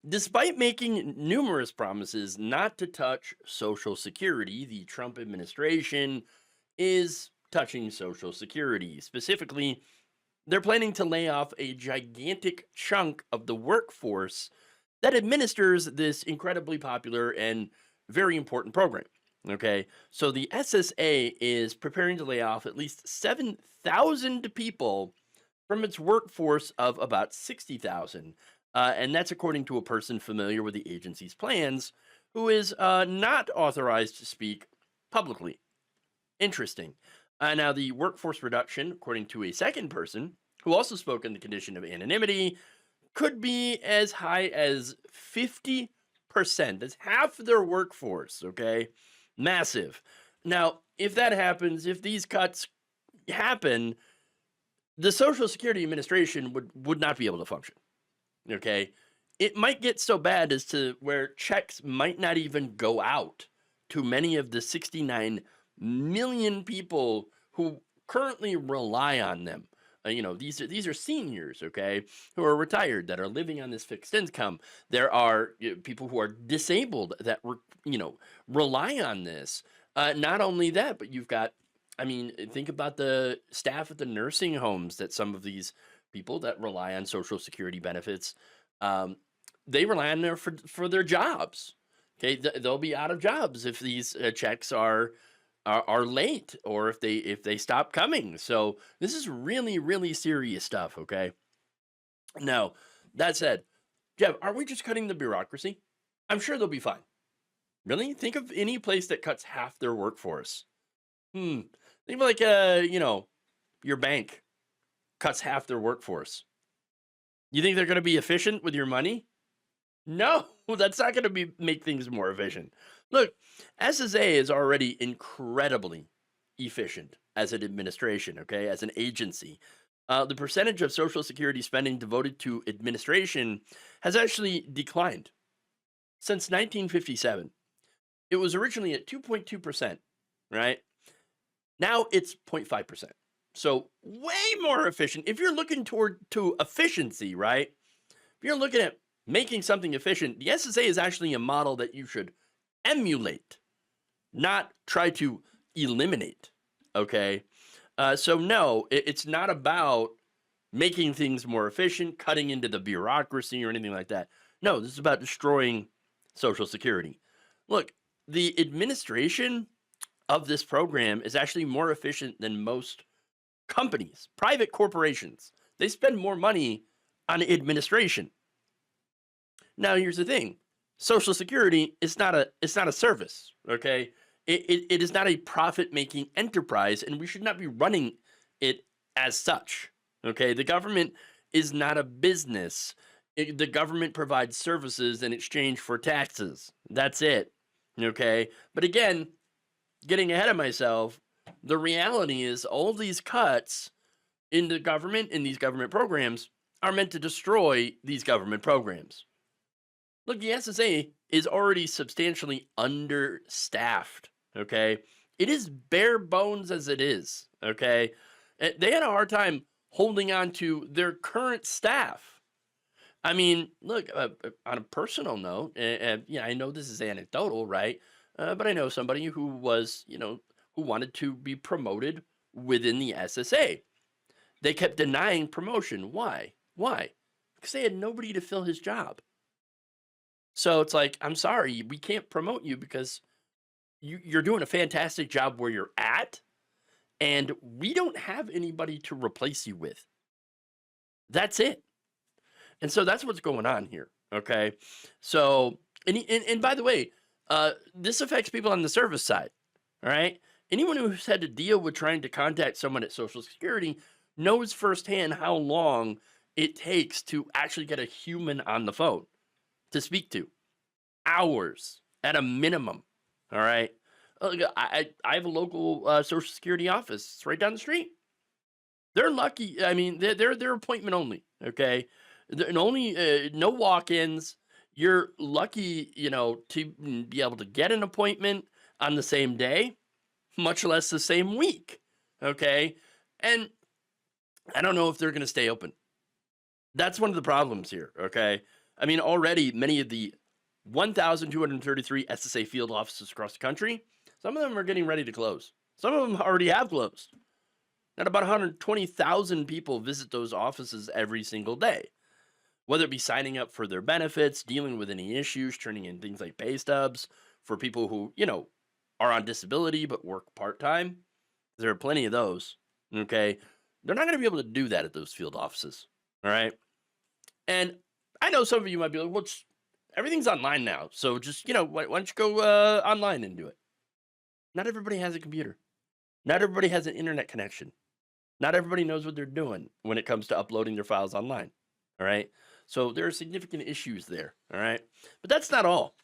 Despite making numerous promises not to touch Social Security, the Trump administration is touching Social Security. Specifically, they're planning to lay off a gigantic chunk of the workforce that administers this incredibly popular and very important program. Okay, so the SSA is preparing to lay off at least 7,000 people from its workforce of about 60,000. And that's according to a person familiar with the agency's plans who is not authorized to speak publicly. Interesting. Now, the workforce reduction, according to a second person who also spoke in the condition of anonymity, could be as high as 50%. That's half their workforce, okay? Massive. Now, if that happens, if these cuts happen, the Social Security Administration would not be able to function. Okay, it might get so bad as to where checks might not even go out to many of the 69 million people who currently rely on them. These are seniors, okay, who are retired that are living on this fixed income. There are people who are disabled that rely on this. Not only that, but you've got, I mean, think about the staff at the nursing homes that some of these people that rely on Social Security benefits, um, they rely on there for their jobs. Okay, they'll be out of jobs if these checks are late or if they stop coming. So this is really serious stuff. Okay. Now that said, Jeff, are we just cutting the bureaucracy? I'm sure they'll be fine. Really? Think of any place that cuts half their workforce. Hmm. Think of like your bank cuts half their workforce. You think they're going to be efficient with your money? No, that's not going to be make things more efficient. Look, SSA is already incredibly efficient as an administration, okay, as an agency. The percentage of Social Security spending devoted to administration has actually declined since 1957. It was originally at 2.2%, right? Now it's 0.5%. So way more efficient. If you're looking toward to efficiency, right? If you're looking at making something efficient, the SSA is actually a model that you should emulate, not try to eliminate. Okay. So no, it's not about making things more efficient, cutting into the bureaucracy or anything like that. No, this is about destroying Social Security. Look, the administration of this program is actually more efficient than most companies, private corporations. They spend more money on administration. Now, here's the thing: Social Security is not a service. Okay, it is not a profit making enterprise, and we should not be running it as such. Okay, the government is not a business. The government provides services in exchange for taxes. That's it. Okay, but again, getting ahead of myself, the reality is all these cuts in the government, in these government programs, are meant to destroy these government programs. Look, the SSA is already substantially understaffed. Okay. It is bare bones as it is. Okay. They had a hard time holding on to their current staff. I mean, look, on a personal note, yeah, I know this is anecdotal, right? But I know somebody who was, who wanted to be promoted within the SSA. They kept denying promotion. Why? Why? Because they had nobody to fill his job. So it's like, I'm sorry, we can't promote you because you're doing a fantastic job where you're at, and we don't have anybody to replace you with. That's it. And so that's what's going on here. Okay. So, and by the way, this affects people on the service side. All right. Anyone who's had to deal with trying to contact someone at Social Security knows firsthand how long it takes to actually get a human on the phone to speak to. Hours at a minimum. All right. I have a local Social Security office. It's right down the street. They're lucky. I mean, they're appointment only. Okay. And only no walk-ins. You're lucky, to be able to get an appointment on the same day, much less the same week. Okay. And I don't know if they're going to stay open. That's one of the problems here. Okay. I mean, already many of the 1,233 SSA field offices across the country, some of them are getting ready to close. Some of them already have closed. And about 120,000 people visit those offices every single day, whether it be signing up for their benefits, dealing with any issues, turning in things like pay stubs for people who, are on disability but work part-time. There are plenty of those. Okay. They're not going to be able to do that at those field offices. All right. And I know some of you might be like, well, everything's online now. So just, why don't you go online and do it? Not everybody has a computer. Not everybody has an internet connection. Not everybody knows what they're doing when it comes to uploading their files online. All right. So there are significant issues there. All right. But that's not all.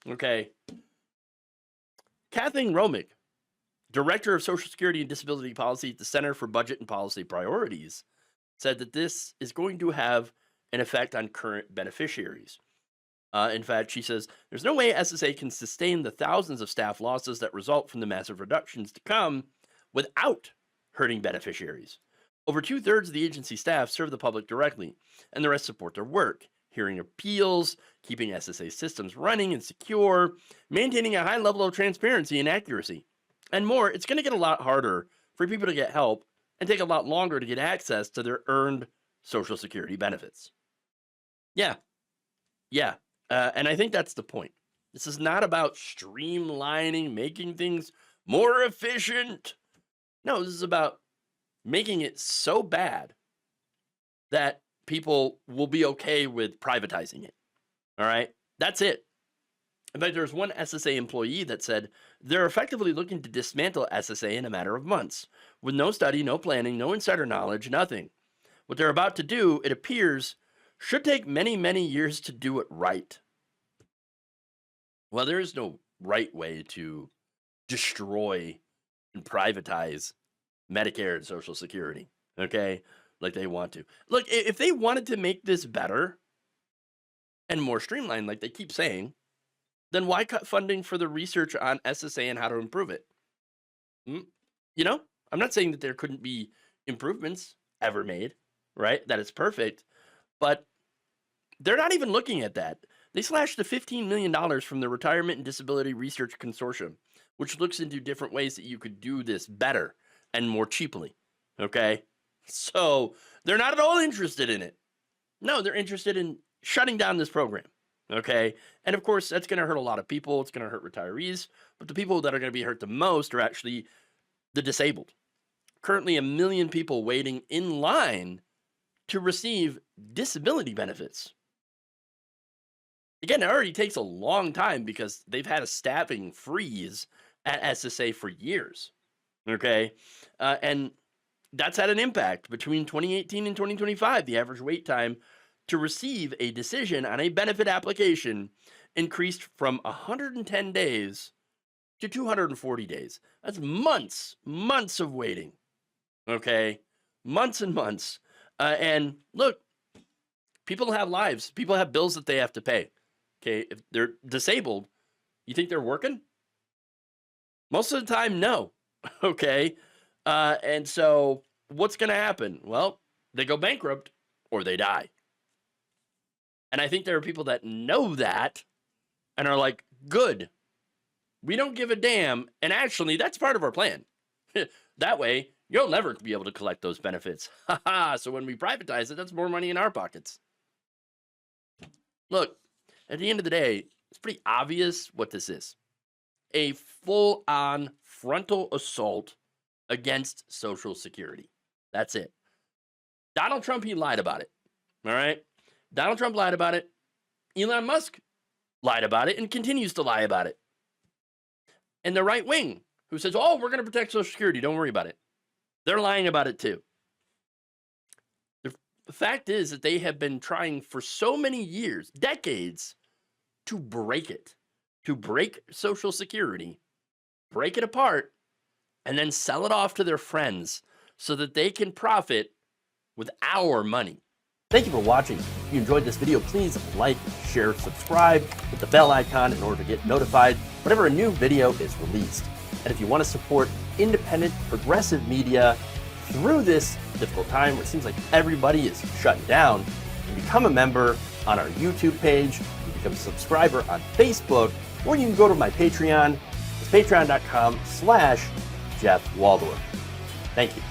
Okay. Kathleen Romick, Director of Social Security and Disability Policy at the Center for Budget and Policy Priorities, said that this is going to have an effect on current beneficiaries. In fact, she says, there's no way SSA can sustain the thousands of staff losses that result from the massive reductions to come without hurting beneficiaries. Over 2/3 of the agency staff serve the public directly, and the rest support their work, hearing appeals, keeping SSA systems running and secure, maintaining a high level of transparency and accuracy. And more, it's going to get a lot harder for people to get help and take a lot longer to get access to their earned Social Security benefits. Yeah. And I think that's the point. This is not about streamlining, making things more efficient. No, this is about making it so bad that people will be okay with privatizing it. All right? That's it. In fact, there was one SSA employee that said they're effectively looking to dismantle SSA in a matter of months, with no study, no planning, no insider knowledge, nothing. What they're about to do, it appears, should take many, many years to do it right. Well, there is no right way to destroy and privatize Medicare and Social Security, okay? Like they want to. Look, if they wanted to make this better and more streamlined, like they keep saying, then why cut funding for the research on SSA and how to improve it? I'm not saying that there couldn't be improvements ever made, right? That it's perfect, but they're not even looking at that. They slashed the $15 million from the Retirement and Disability Research Consortium, which looks into different ways that you could do this better and more cheaply, okay? So they're not at all interested in it. No, they're interested in shutting down this program, okay? And of course, that's going to hurt a lot of people. It's going to hurt retirees, but the people that are going to be hurt the most are actually the disabled. Currently, 1 million people waiting in line to receive disability benefits. Again, it already takes a long time because they've had a staffing freeze at SSA for years, okay? And that's had an impact. Between 2018 and 2025, the average wait time to receive a decision on a benefit application increased from 110 days to 240 days. That's months of waiting, okay? Months and months. And look, people have lives. People have bills that they have to pay. Okay, if they're disabled, you think they're working? Most of the time, no. Okay, and so what's going to happen? Well, they go bankrupt or they die. And I think there are people that know that and are like, good, we don't give a damn. And actually, that's part of our plan. That way, you'll never be able to collect those benefits. So when we privatize it, that's more money in our pockets. Look, at the end of the day, it's pretty obvious what this is. A full-on frontal assault against Social Security. That's it. Donald Trump, he lied about it. All right? Donald Trump lied about it. Elon Musk lied about it and continues to lie about it. And the right wing, who says, oh, we're going to protect Social Security, don't worry about it. They're lying about it too. The fact is that they have been trying for so many years, decades, to break it, to break Social Security, break it apart, and then sell it off to their friends so that they can profit with our money. Thank you for watching. If you enjoyed this video, please like, share, subscribe, hit the bell icon in order to get notified whenever a new video is released. And if you want to support independent, progressive media through this difficult time where it seems like everybody is shutting down, and become a member on our YouTube page, you can become a subscriber on Facebook, or you can go to my Patreon. It's patreon.com/Jeff Waldorf. Thank you.